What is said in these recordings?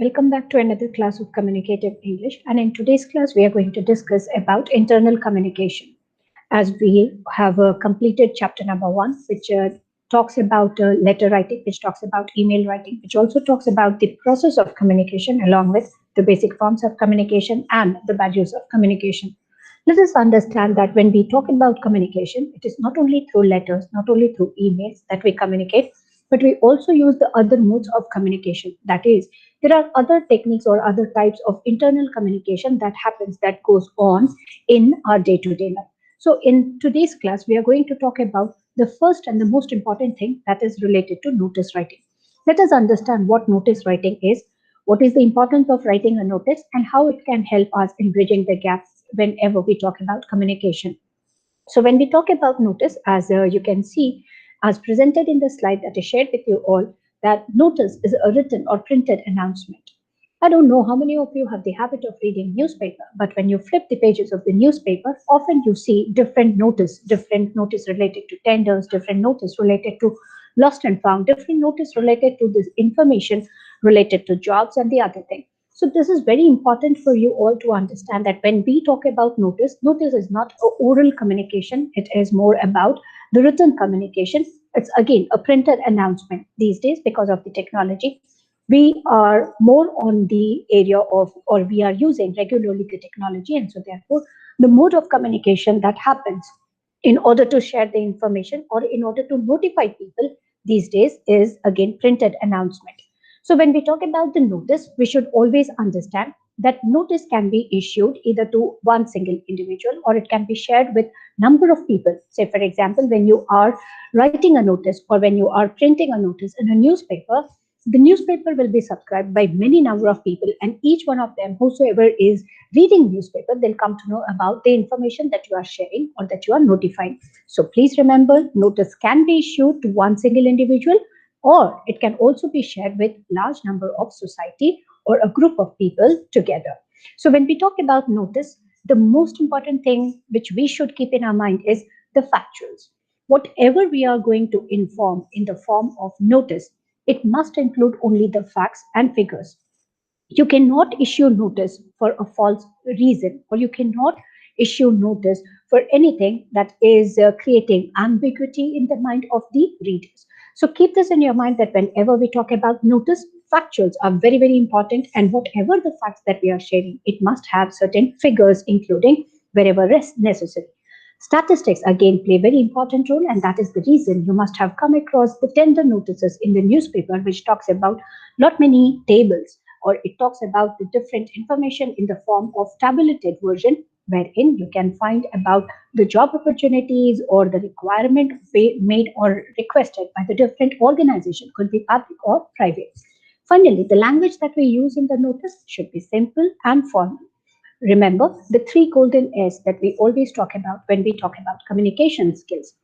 Welcome back to another class of Communicative English. And in today's class, we are going to discuss about internal communication. As we have completed chapter number 1, which talks about letter writing, which talks about email writing, which also talks about the process of communication along with the basic forms of communication and the values of communication. Let us understand that when we talk about communication, it is not only through letters, not only through emails that we communicate, but we also use the other modes of communication. That is, there are other techniques or other types of internal communication that goes on in our day-to-day life. So in today's class, we are going to talk about the first and the most important thing that is related to notice writing. Let us understand what notice writing is, what is the importance of writing a notice, and how it can help us in bridging the gaps whenever we talk about communication. So when we talk about notice, as you can see, as presented in the slide that is shared with you all, that notice is a written or printed announcement. I don't know how many of you have the habit of reading newspaper, but when you flip the pages of the newspaper, often you see different notice related to tenders, different notice related to lost and found, different notice related to this information related to jobs and the other thing. So this is very important for you all to understand that when we talk about notice, notice is not an oral communication. It is more about the written communication. It's again a printed announcement these days because of the technology. We are more on the area of, or we are using regularly the technology. And so therefore, the mode of communication that happens in order to share the information or in order to notify people these days is again printed announcement. So when we talk about the notice, we should always understand that notice can be issued either to one single individual or it can be shared with number of people. Say, for example, when you are writing a notice or when you are printing a notice in a newspaper, the newspaper will be subscribed by many number of people, and each one of them, whosoever is reading newspaper, they'll come to know about the information that you are sharing or that you are notifying. So please remember, notice can be issued to one single individual, or it can also be shared with large number of society or a group of people together. So when we talk about notice, the most important thing which we should keep in our mind is the factuals. Whatever we are going to inform in the form of notice, it must include only the facts and figures. You cannot issue notice for a false reason, or you cannot issue notice for anything that is creating ambiguity in the mind of the readers. So keep this in your mind that whenever we talk about notice, factuals are very, very important, and whatever the facts that we are sharing, it must have certain figures including wherever necessary. Statistics again play a very important role, and that is the reason you must have come across the tender notices in the newspaper, which talks about not many tables, or it talks about the different information in the form of tabulated version, wherein you can find about the job opportunities or the requirement made or requested by the different organization, could be public or private. Finally, the language that we use in the notice should be simple and formal. Remember the three golden S that we always talk about when we talk about communication skills.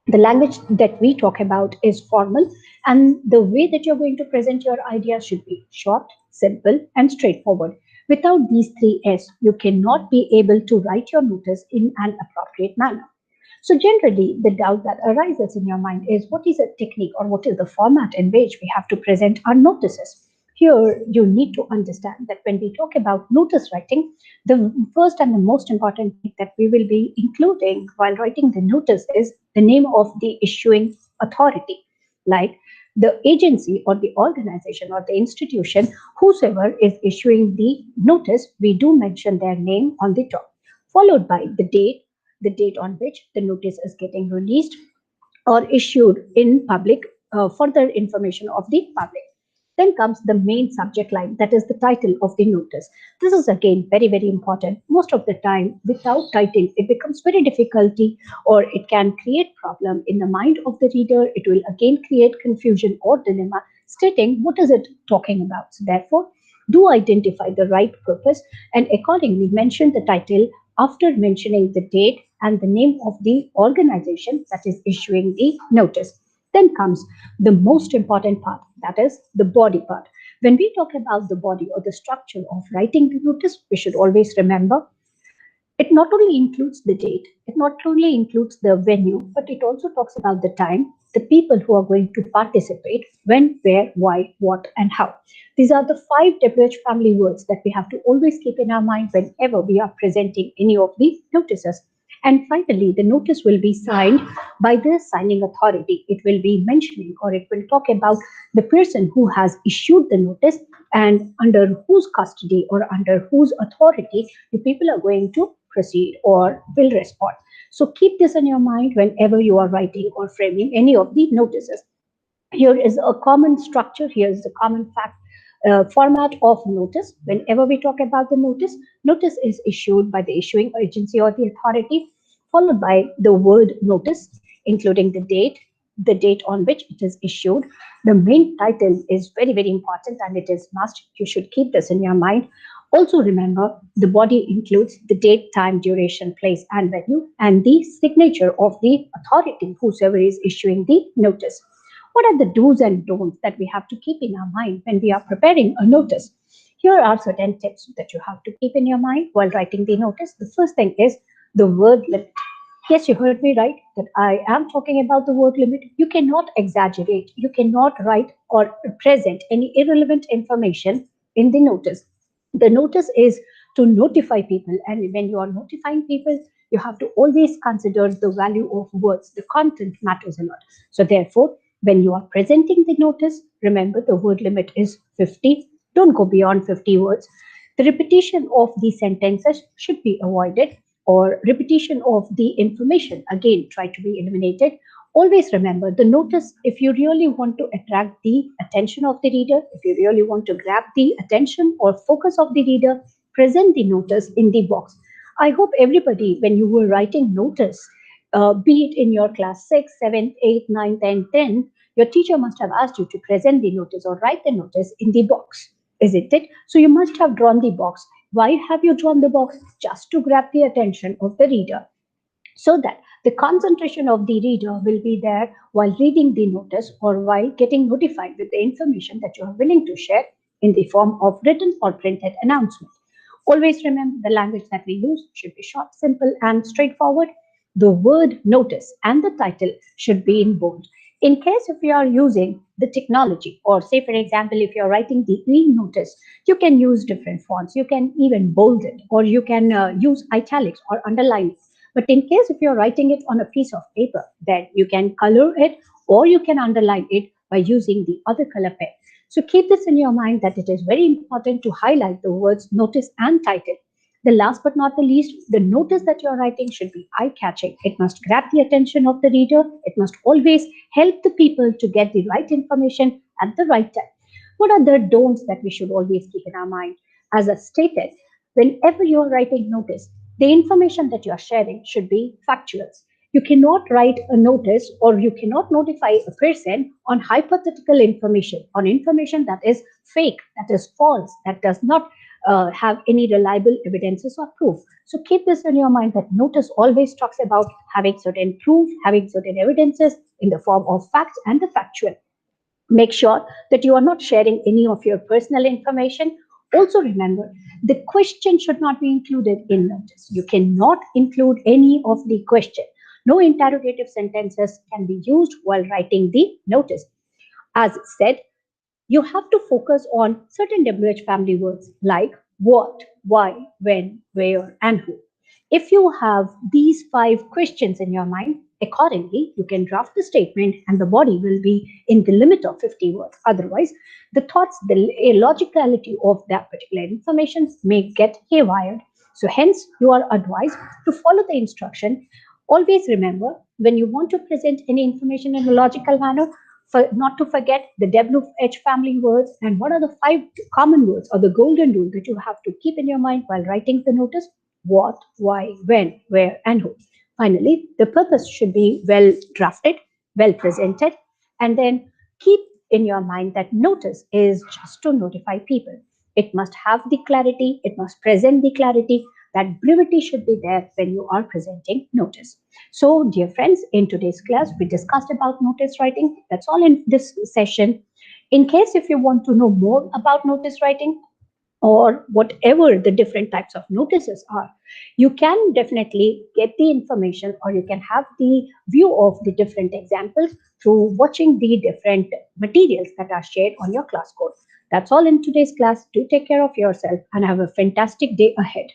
The language that we talk about is formal, and the way that you're going to present your ideas should be short, simple, and straightforward. Without these three S, you cannot be able to write your notice in an appropriate manner. So generally, the doubt that arises in your mind is what is a technique or what is the format in which we have to present our notices? Here, you need to understand that when we talk about notice writing, the first and the most important thing that we will be including while writing the notice is the name of the issuing authority, like the agency or the organization or the institution, whosoever is issuing the notice, we do mention their name on the top, followed by the date on which the notice is getting released or issued in public, further information of the public. Then comes the main subject line, that is the title of the notice. This is again very, very important. Most of the time, without title, it becomes very difficulty, or it can create problem in the mind of the reader. It will again create confusion or dilemma, stating what is it talking about. So therefore, do identify the right purpose and accordingly mention the title after mentioning the date and the name of the organization that is issuing the notice. Then comes the most important part, that is the body part. When we talk about the body or the structure of writing the notice, we should always remember It not only includes the date, it not only includes the venue, but it also talks about the time, the people who are going to participate, when, where, why, what, and how. These are the 5 WH family words that we have to always keep in our mind whenever we are presenting any of the notices. And finally, the notice will be signed by the signing authority. It will be mentioning, or it will talk about the person who has issued the notice and under whose custody or under whose authority the people are going to proceed or will respond. So keep this in your mind whenever you are writing or framing any of the notices. Here is a common structure, here is the common fact format of notice. Whenever we talk about the notice, notice is issued by the issuing agency or the authority, followed by the word notice, including the date on which it is issued. The main title is very, very important and it is must. You should keep this in your mind. Also remember, the body includes the date, time, duration, place, and venue, and the signature of the authority, whosoever is issuing the notice. What are the do's and don'ts that we have to keep in our mind when we are preparing a notice? Here are certain tips that you have to keep in your mind while writing the notice. The first thing is the word limit. Yes, you heard me right, that I am talking about the word limit. You cannot exaggerate, you cannot write or present any irrelevant information in the notice. The notice is to notify people, and when you are notifying people, you have to always consider the value of words. The content matters a lot. So therefore, when you are presenting the notice, remember the word limit is 50. Don't go beyond 50 words. The repetition of the sentences should be avoided, or repetition of the information again try to be eliminated. Always remember the notice. If you really want to attract the attention of the reader, if you really want to grab the attention or focus of the reader, present the notice in the box. I hope everybody, when you were writing notice, be it in your class 6, 7, 8, 9, 10, 10, your teacher must have asked you to present the notice or write the notice in the box, isn't it? So you must have drawn the box. Why have you drawn the box? Just to grab the attention of the reader, so that the concentration of the reader will be there while reading the notice or while getting notified with the information that you are willing to share in the form of written or printed announcement. Always remember the language that we use should be short, simple, and straightforward. The word notice and the title should be in bold. In case if you are using the technology, or say for example, if you're writing the e-notice, you can use different fonts. You can even bold it, or you can use italics or underline it. But in case if you're writing it on a piece of paper, then you can color it or you can underline it by using the other color pen. So keep this in your mind that it is very important to highlight the words notice and title. The last but not the least, the notice that you're writing should be eye-catching. It must grab the attention of the reader. It must always help the people to get the right information at the right time. What are the don'ts that we should always keep in our mind? As I stated, whenever you're writing notice, the information that you're sharing should be factual. You cannot write a notice or you cannot notify a person on hypothetical information, on information that is fake, that is false, that does not have any reliable evidences or proof. So keep this in your mind that notice always talks about having certain proof, having certain evidences in the form of facts and the factual. Make sure that you are not sharing any of your personal information. Also remember, the question should not be included in notice. You cannot include any of the question. No interrogative sentences can be used while writing the notice. As said, you have to focus on certain WH family words like what, why, when, where, and who. If you have these 5 questions in your mind, accordingly, you can draft the statement and the body will be in the limit of 50 words. Otherwise, the thoughts, the logicality of that particular information may get haywired. So hence, you are advised to follow the instruction. Always remember, when you want to present any information in a logical manner, not to forget the WH family words and what are the 5 common words or the golden rule that you have to keep in your mind while writing the notice: what, why, when, where, and who. Finally, the purpose should be well drafted, well presented, and then keep in your mind that notice is just to notify people. It must have the clarity, it must present the clarity. That brevity should be there when you are presenting notice. So, dear friends, in today's class, we discussed about notice writing. That's all in this session. In case if you want to know more about notice writing, or whatever the different types of notices are, you can definitely get the information, or you can have the view of the different examples through watching the different materials that are shared on your class course. That's all in today's class. Do take care of yourself and have a fantastic day ahead.